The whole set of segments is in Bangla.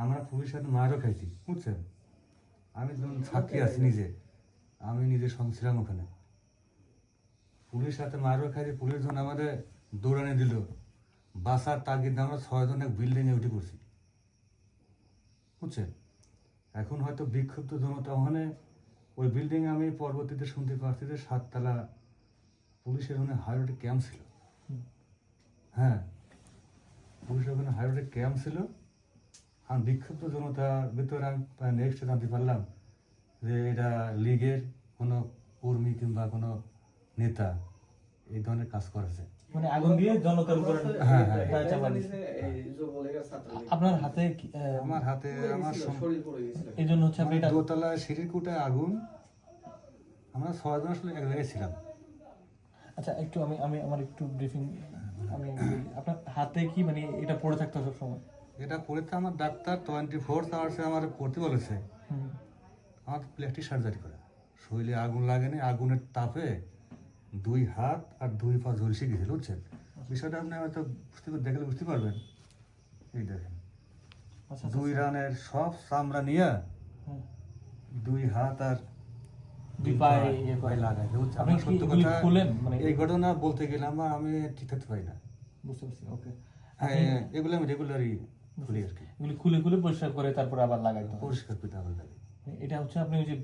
আমরা পুলিশের সাথে মারও খাইছি, বুঝছেন? আমি যখন সাক্ষী আছি নিজে, আমি নিজে সঙ্গে ছিলাম ওখানে। পুলিশ সাথে মারও খাইছি, পুলিশ যখন আমাদের দৌড়ানি দিল, বাসার তাগিদে আমরা 6 জন এক বিল্ডিংয়ে উঠে পড়ছি, বুঝছেন? এখন হয়তো বিক্ষুব্ধ জনতা ওখানে ওই বিল্ডিংয়ে আমি পরবর্তীতে শুনতে পারছি যে 7 তলা পুলিশের ওখানে হাইরোডে ক্যাম্প ছিল। হ্যাঁ, পুলিশের ওখানে হাইরোডে ক্যাম্প ছিল। আমি বিক্ষুব্ধ জনতার ভিতরে আমি নেক্সট জানতে পারলাম যে এটা লীগের কোনো কর্মী কিংবা কোনো নেতা এই ধরনের কাজ করেছে। মানে আগুন দিয়ে জনতার উপর হ্যাঁ, আপনার হাতে আমার হাতে আমার এই জন্য হচ্ছে আপনি এটা দোতলা সিঁড়ির কুটায় আগুন। আমরা 6 জন আসলে এক জায়গায় ছিলাম। আচ্ছা, একটু আমি আমি আমার একটু ব্রিফিং আমি বলি। আপনার হাতে কি মানে এটা পড়ে থাকতো সব সময়? এটা পড়েতে আমার ডাক্তার 24 আওয়ার্সে আমার করতে বলেছে। আমার প্লাস্টিক সার্জারি করে শরীরে আগুন লাগেনি, আগুনের তাপে 2 হাত আর 2 পা ঝলসে গেছিল, বুঝছেন? বিষয়টা আপনি হয়তো দেখলে বুঝতে পারবেন। এই দেখেন, আচ্ছা 2 রানের সব চামড়া নিয়ে হুম। 2 হাত আর 2 পায়ে ইয়ে করে লাগাই। আপনি কি এগুলি খুলেন? মানে এই ঘটনা বলতে গেলে আমি ঠিক থাকতে পারি না। বুঝতে পারছি, ওকে। হ্যাঁ, এগুলো আমি রেগুলারই খুলি আর কি, এগুলি খুলে খুলে পরিষ্কার করে তারপর আবার লাগাইতে হবে। পরিষ্কার করতে হবে লাগে। এটা হচ্ছে আপনি ওই যে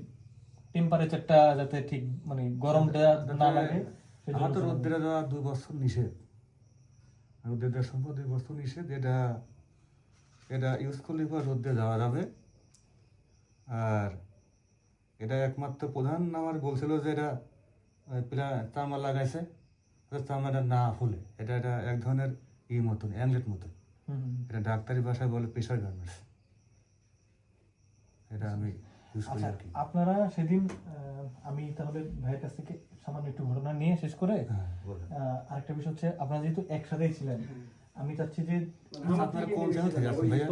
টেম্পারেচারটা যাতে ঠিক মানে গরমটা না লাগে আমার তো রোদ্রে দেওয়া 2 বছর নিষেধ, রোদ্রে দেওয়ার সম্ভব 2 বছর নিষেধ। এটা ইউজ করলে পর রোদ্রে দেওয়া যাবে। আর এটা একমাত্র প্রধান আমার বলছিল যে এটা চামড়া লাগাইছে, চামড়াটা না ফুলে, এটা এক ধরনের মতন অ্যামলেট মতন। এটা ডাক্তারি ভাষায় বলে প্রেশার গার্মেন্টস। এটা আমি ইউজ করি আর কি। আপনারা সেদিন আমি তাহলে ভাইয়ের কাছ থেকে সামান্য একটু ঘটনা নিয়ে শেষ করে আরেকটা বিষয় হচ্ছে আপনারা যেহেতু একসাথেই ছিলেন, আমি চাচ্ছি যে আপনারা কোন জায়গা থেকে আসছেন ভাইয়া?